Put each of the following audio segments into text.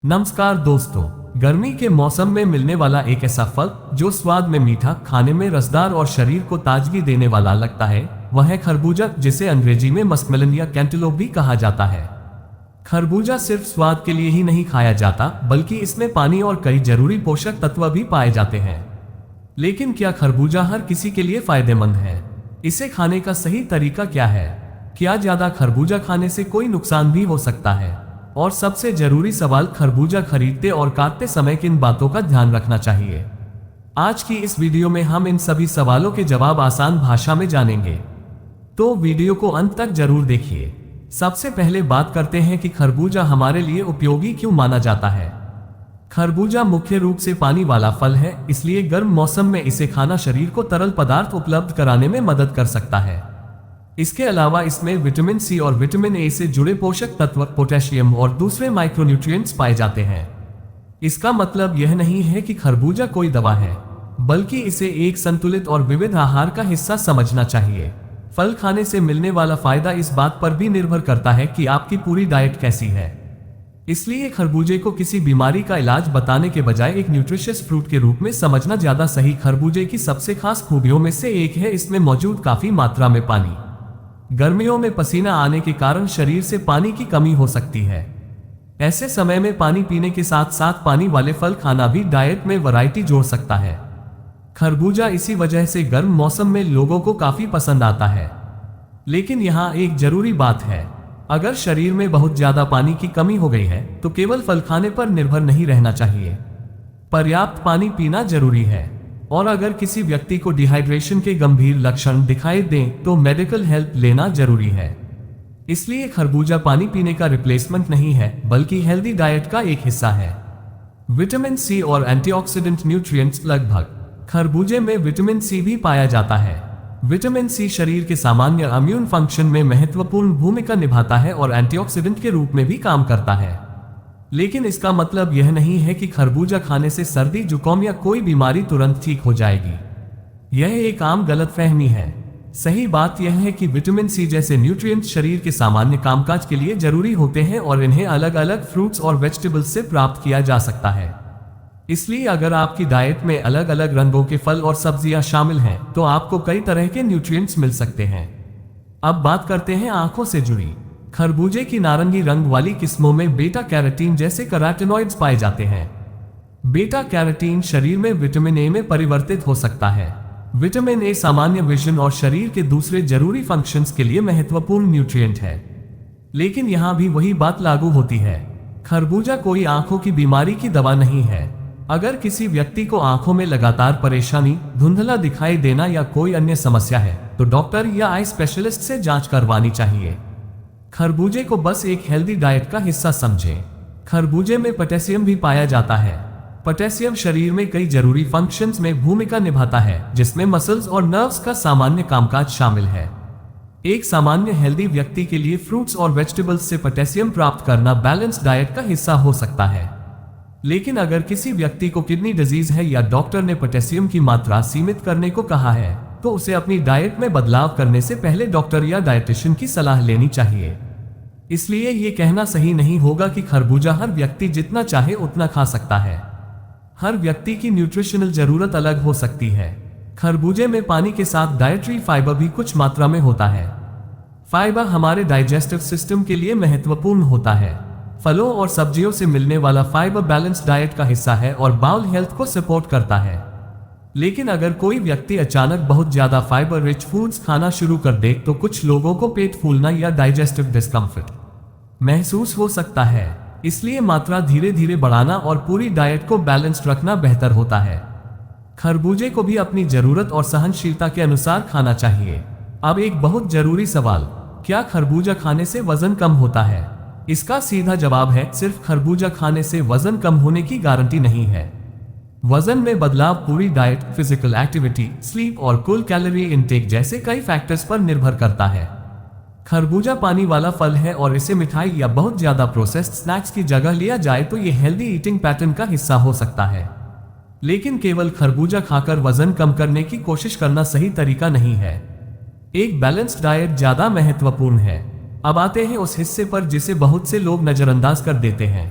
नमस्कार दोस्तों। गर्मी के मौसम में मिलने वाला एक ऐसा फल जो स्वाद में मीठा, खाने में रसदार और शरीर को ताजगी देने वाला लगता है, वह है खरबूजा, जिसे अंग्रेजी में मस्कमेलन या कैंटेलोप भी कहा जाता है। खरबूजा सिर्फ स्वाद के लिए ही नहीं खाया जाता, बल्कि इसमें पानी और कई जरूरी पोषक तत्व भी पाए जाते हैं। लेकिन क्या खरबूजा हर किसी के लिए फायदेमंद है? इसे खाने का सही तरीका क्या है? क्या ज्यादा खरबूजा खाने से कोई नुकसान भी हो सकता है? और सबसे जरूरी सवाल, खरबूजा खरीदते और काटते समय किन बातों का ध्यान रखना चाहिए? आज की इस वीडियो में हम इन सभी सवालों के जवाब आसान भाषा में जानेंगे, तो वीडियो को अंत तक जरूर देखिए। सबसे पहले बात करते हैं कि खरबूजा हमारे लिए उपयोगी क्यों माना जाता है। खरबूजा मुख्य रूप से पानी वाला फल है, इसलिए गर्म मौसम में इसे खाना शरीर को तरल पदार्थ उपलब्ध कराने में मदद कर सकता है। इसके अलावा इसमें विटामिन सी और विटामिन ए से जुड़े पोषक तत्व, पोटेशियम और दूसरे माइक्रोन्यूट्रिएंट्स पाए जाते हैं। इसका मतलब यह नहीं है कि खरबूजा कोई दवा है, बल्कि इसे एक संतुलित और विविध आहार का हिस्सा समझना चाहिए। फल खाने से मिलने वाला फायदा इस बात पर भी निर्भर करता है कि आपकी पूरी डाइट कैसी है। इसलिए खरबूजे को किसी बीमारी का इलाज बताने के बजाय एक न्यूट्रिशियस फ्रूट के रूप में समझना ज्यादा सही। खरबूजे की सबसे खास खूबियों में से एक है इसमें मौजूद काफी मात्रा में पानी। गर्मियों में पसीना आने के कारण शरीर से पानी की कमी हो सकती है। ऐसे समय में पानी पीने के साथ साथ पानी वाले फल खाना भी डाइट में वैरायटी जोड़ सकता है। खरबूजा इसी वजह से गर्म मौसम में लोगों को काफी पसंद आता है। लेकिन यहाँ एक जरूरी बात है, अगर शरीर में बहुत ज्यादा पानी की कमी हो गई है तो केवल फल खाने पर निर्भर नहीं रहना चाहिए। पर्याप्त पानी पीना जरूरी है, और अगर किसी व्यक्ति को डिहाइड्रेशन के गंभीर लक्षण दिखाई दें तो मेडिकल हेल्प लेना जरूरी है। इसलिए खरबूजा पानी पीने का रिप्लेसमेंट नहीं है, बल्कि हेल्दी डाइट का एक हिस्सा है। विटामिन सी और एंटीऑक्सीडेंट न्यूट्रिएंट्स। लगभग खरबूजे में विटामिन सी भी पाया जाता है। विटामिन सी शरीर के सामान्य इम्यून फंक्शन में महत्वपूर्ण भूमिका निभाता है और एंटीऑक्सीडेंट के रूप में भी काम करता है। लेकिन इसका मतलब यह नहीं है कि खरबूजा खाने से सर्दी, जुकाम या कोई बीमारी तुरंत ठीक हो जाएगी। यह एक आम गलतफहमी है। सही बात यह है कि विटामिन सी जैसे न्यूट्रिएंट्स शरीर के सामान्य कामकाज के लिए जरूरी होते हैं और इन्हें अलग अलग फ्रूट्स और वेजिटेबल्स से प्राप्त किया जा सकता है। इसलिए अगर आपकी डाइट में अलग अलग रंगों के फल और सब्जियां शामिल हैं तो आपको कई तरह के न्यूट्रिएंट्स मिल सकते हैं। अब बात करते हैं आंखों से जुड़ी। खरबूजे की नारंगी रंग वाली किस्मों में बीटा कैरोटीन जैसे कैरोटीनॉइड्स पाए जाते हैं। बीटा कैरोटीन शरीर में विटामिन ए में परिवर्तित हो सकता है। विटामिन ए सामान्य विजन और शरीर के दूसरे जरूरी फंक्शंस के लिए महत्वपूर्ण न्यूट्रिएंट है। लेकिन यहाँ भी वही बात लागू होती है, खरबूजा कोई आंखों की बीमारी की दवा नहीं है। अगर किसी व्यक्ति को आंखों में लगातार परेशानी, धुंधला दिखाई देना या कोई अन्य समस्या है तो डॉक्टर या आई स्पेशलिस्ट से जांच करवानी चाहिए। खरबूजे को बस एक हेल्दी डाइट का हिस्सा समझें। खरबूजे में पोटेशियम भी पाया जाता है। पोटेशियम शरीर में कई जरूरी फंक्शंस में भूमिका निभाता है, जिसमें मसल्स और नर्व्स का सामान्य कामकाज शामिल है। एक सामान्य हेल्दी व्यक्ति के लिए फ्रूट्स और वेजिटेबल्स से पोटेशियम प्राप्त करना बैलेंस डाइट का हिस्सा हो सकता है। लेकिन अगर किसी व्यक्ति को किडनी डिजीज है या डॉक्टर ने पोटेशियम की मात्रा सीमित करने को कहा है तो उसे अपनी डाइट में बदलाव करने से पहले डॉक्टर या डाइटिशियन की सलाह लेनी चाहिए। इसलिए ये कहना सही नहीं होगा कि खरबूजा हर व्यक्ति जितना चाहे उतना खा सकता है। हर व्यक्ति की न्यूट्रिशनल जरूरत अलग हो सकती है। खरबूजे में पानी के साथ डाइटरी फाइबर भी कुछ मात्रा में होता है। फाइबर हमारे डाइजेस्टिव सिस्टम के लिए महत्वपूर्ण होता है। फलों और सब्जियों से मिलने वाला फाइबर बैलेंस डाइट का हिस्सा है और बाउल हेल्थ को सपोर्ट करता है। लेकिन अगर कोई व्यक्ति अचानक बहुत ज्यादा फाइबर रिच फूड्स खाना शुरू कर दे तो कुछ लोगों को पेट फूलना या डाइजेस्टिव डिस्कम्फर्ट महसूस हो सकता है। इसलिए मात्रा धीरे धीरे बढ़ाना और पूरी डाइट को बैलेंस्ड रखना बेहतर होता है। खरबूजे को भी अपनी जरूरत और सहनशीलता के अनुसार खाना चाहिए। अब एक बहुत जरूरी सवाल, क्या खरबूजा खाने से वजन कम होता है? इसका सीधा जवाब है, सिर्फ खरबूजा खाने से वजन कम होने की गारंटी नहीं है। वजन में बदलाव पूरी डाइट, फिजिकल एक्टिविटी, स्लीप और कुल कैलोरी इनटेक जैसे कई फैक्टर्स पर निर्भर करता है। खरबूजा पानी वाला फल है और इसे मिठाई या बहुत ज्यादा प्रोसेस्ड स्नैक्स की जगह लिया जाए तो यह हेल्दी ईटिंग पैटर्न का हिस्सा हो सकता है। लेकिन केवल खरबूजा खाकर वजन कम करने की कोशिश करना सही तरीका नहीं है। एक बैलेंस्ड डाइट ज्यादा महत्वपूर्ण है। अब आते हैं उस हिस्से पर जिसे बहुत से लोग नजरअंदाज कर देते हैं।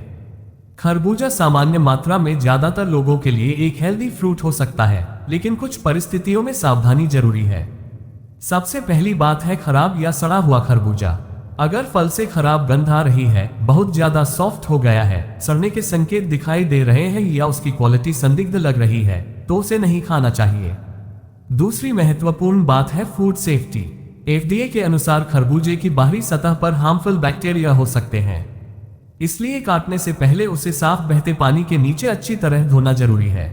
खरबूजा सामान्य मात्रा में ज्यादातर लोगों के लिए एक हेल्दी फ्रूट हो सकता है, लेकिन कुछ परिस्थितियों में सावधानी जरूरी है। सबसे पहली बात है खराब या सड़ा हुआ खरबूजा। अगर फल से खराब गंध आ रही है, बहुत ज्यादा सॉफ्ट हो गया है, सड़ने के संकेत दिखाई दे रहे हैं या उसकी क्वालिटी संदिग्ध लग रही है, तो उसे नहीं खाना चाहिए। दूसरी महत्वपूर्ण बात है फूड सेफ्टी। FDA के अनुसार खरबूजे की बाहरी सतह पर हार्मफुल बैक्टीरिया हो सकते हैं, इसलिए काटने से पहले उसे साफ बहते पानी के नीचे अच्छी तरह धोना जरूरी है।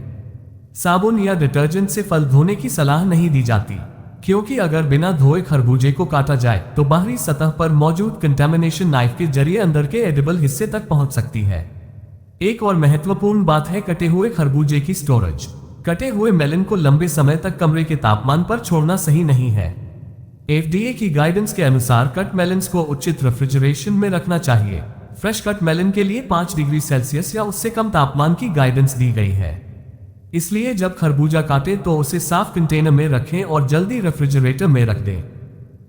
साबुन या डिटर्जेंट से फल धोने की सलाह नहीं दी जाती, क्योंकि अगर बिना धोए खरबूजे को काटा जाए तो बाहरी सतह पर मौजूद कंटेमिनेशन नाइफ के जरिए अंदर के एडिबल हिस्से तक पहुंच सकती है। एक और महत्वपूर्ण बात है कटे हुए खरबूजे की स्टोरेज। कटे हुए मेलन को लंबे समय तक कमरे के तापमान पर छोड़ना सही नहीं है। FDA की गाइडेंस के अनुसार कट मेलन्स को उचित रेफ्रिजरेशन में रखना चाहिए। फ्रेश कट मेलन के लिए 5 डिग्री सेल्सियस या उससे कम तापमान की गाइडेंस दी गई है। इसलिए जब खरबूजा काटे तो उसे साफ कंटेनर में रखें और जल्दी रेफ्रिजरेटर में रख दें।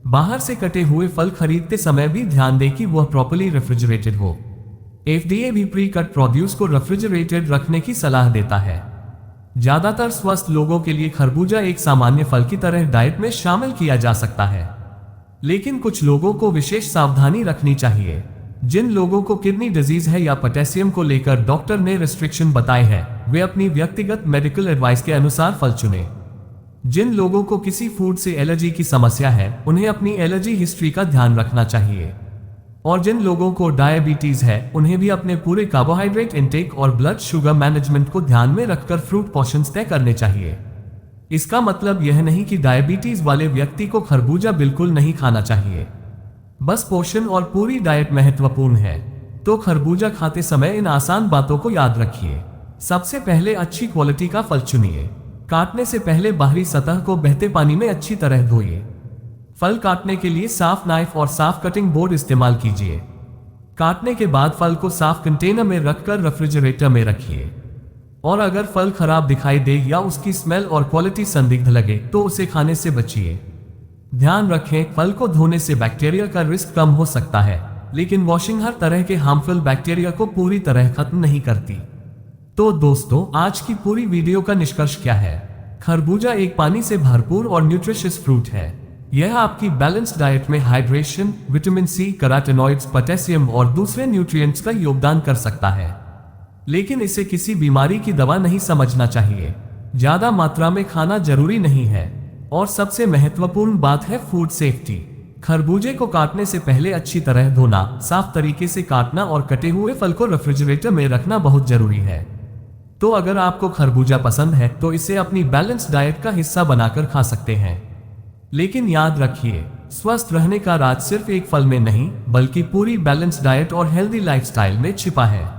बाहर से कटे हुए फल खरीदते समय भी ध्यान दें कि वह प्रॉपर्ली रेफ्रिजरेटेड हो। FDA भी प्री कट प्रोड्यूस को रेफ्रिजरेटेड रखने की सलाह देता है। ज्यादातर स्वस्थ लोगों के लिए खरबूजा एक सामान्य फल की तरह डाइट में शामिल किया जा सकता है, लेकिन कुछ लोगों को विशेष सावधानी रखनी चाहिए। जिन लोगों को किडनी डिजीज है या पोटेशियम को लेकर डॉक्टर ने रिस्ट्रिक्शन बताए हैं, वे अपनी व्यक्तिगत मेडिकल एडवाइस के अनुसार फल चुनें। जिन लोगों को किसी फूड से एलर्जी की समस्या है, उन्हें अपनी एलर्जी हिस्ट्री का ध्यान रखना चाहिए। और जिन लोगों को डायबिटीज है, उन्हें भी अपने पूरे कार्बोहाइड्रेट इंटेक और ब्लड शुगर मैनेजमेंट को ध्यान में रखकर फ्रूट पोर्शंस तय करने चाहिए। इसका मतलब यह नहीं कि डायबिटीज वाले व्यक्ति को खरबूजा बिल्कुल नहीं खाना चाहिए। बस पोषण और पूरी डाइट महत्वपूर्ण है। तो खरबूजा खाते समय इन आसान बातों को याद रखिए। सबसे पहले अच्छी क्वालिटी का फल चुनिए। काटने से पहले बाहरी सतह को बहते पानी में अच्छी तरह धोइए। फल काटने के लिए साफ नाइफ और साफ कटिंग बोर्ड इस्तेमाल कीजिए। काटने के बाद फल को साफ कंटेनर में रखकर रेफ्रिजरेटर में रखिए। और अगर फल खराब दिखाई दे या उसकी स्मेल और क्वालिटी संदिग्ध लगे तो उसे खाने से बचिए। ध्यान रखें, फल को धोने से बैक्टीरिया का रिस्क कम हो सकता है, लेकिन वॉशिंग हर तरह के हार्मफुल बैक्टीरिया को पूरी तरह खत्म नहीं करती। तो दोस्तों, आज की पूरी वीडियो का निष्कर्ष क्या है? खरबूजा एक पानी से भरपूर और न्यूट्रिशियस फ्रूट है। यह आपकी बैलेंस्ड डाइट में hydration, vitamin C, carotenoids, potassium और दूसरे न्यूट्रिएंट्स का योगदान कर सकता है। लेकिन इसे किसी बीमारी की दवा नहीं समझना चाहिए। ज्यादा मात्रा में खाना जरूरी नहीं है। और सबसे महत्वपूर्ण बात है फूड सेफ्टी। खरबूजे को काटने से पहले अच्छी तरह धोना, साफ तरीके से काटना और कटे हुए फल को रेफ्रिजरेटर में रखना बहुत जरूरी है। तो अगर आपको खरबूजा पसंद है तो इसे अपनी बैलेंस डाइट का हिस्सा बनाकर खा सकते हैं। लेकिन याद रखिए, स्वस्थ रहने का राज सिर्फ एक फल में नहीं, बल्कि पूरी बैलेंस डाइट और हेल्दी लाइफस्टाइल में छिपा है।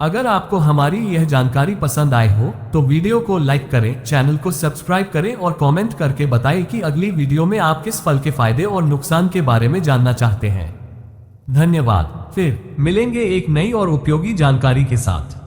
अगर आपको हमारी यह जानकारी पसंद आए हो तो वीडियो को लाइक करें, चैनल को सब्सक्राइब करें और कमेंट करके बताएं कि अगली वीडियो में आप किस फल के फायदे और नुकसान के बारे में जानना चाहते हैं। धन्यवाद। फिर मिलेंगे एक नई और उपयोगी जानकारी के साथ।